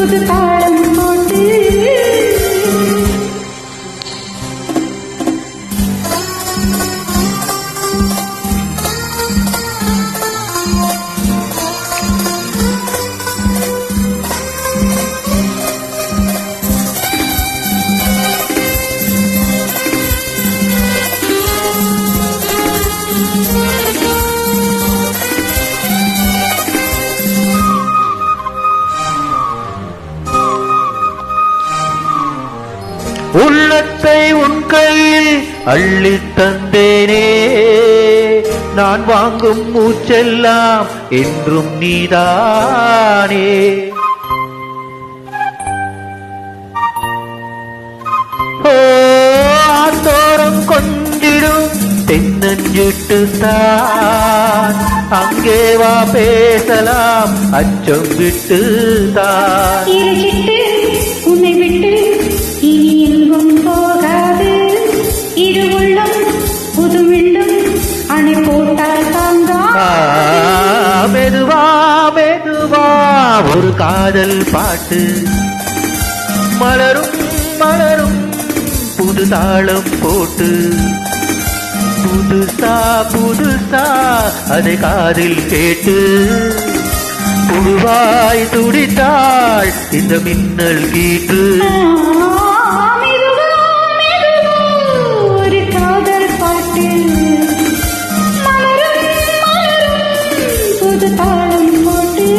புது தாளம் போட்டு உள்ளத்தை உன் கையில் அள்ளி தந்தேனே, நான் வாங்கும் மூச்செல்லாம் என்றும் நீதானே. ஆத்தோரம் கொஞ்சிடும் தென்னஞ்சிட்டுத்தான், அங்கே வா பேசலாம் அச்சம் விட்டு தான். உன்னை விட்டு இனி எங்கும் போகாது, இரு உள்ளம் புது மீண்டும் அணை போட்டால் தாங்கா. மெதுவா மெதுவா ஒரு காதல் பாட்டு, மலரும் மலரும் புது தாளம் போட்டு, புதுசா புதுசா அதை காதில் கேட்டு, புழுவாய் துடித்தாள் இந்த மின்னல் கீற்று. ஒரு காதல் பாட்டு, மலரும் மலரும் புது தாளம் போட்டு.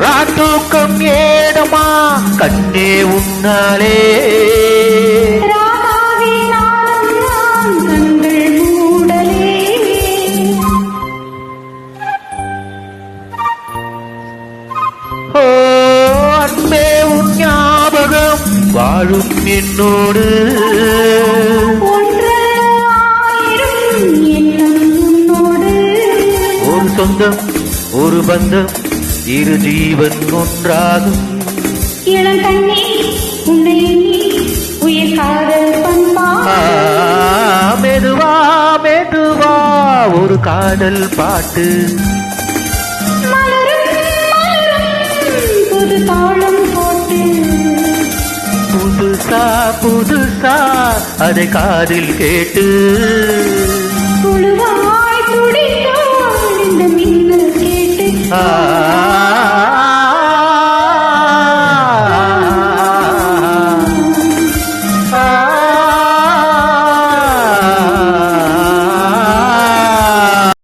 ராத்தூக்கம் ஏடமா கண்ணே உன்னாலே, கண்கள் மூடலே. ஓ அன்பே உன் ஞாபகம் வாழும் என்னோடு, ஒரு சொந்தம் ஒரு பந்தம் இரு ஜீவன் ஒன்றாகும். இளங்கண்ணே உன்னை உயிர் காதல் பண்பா. மெதுவா மெதுவா ஒரு காதல் பாட்டு, புது தாளம் போட்டு, புதுசா புதுசா அதை காதில் கேட்டு, புழுவாய் துடித்தாள் இந்த மின்னல் கேட்டு.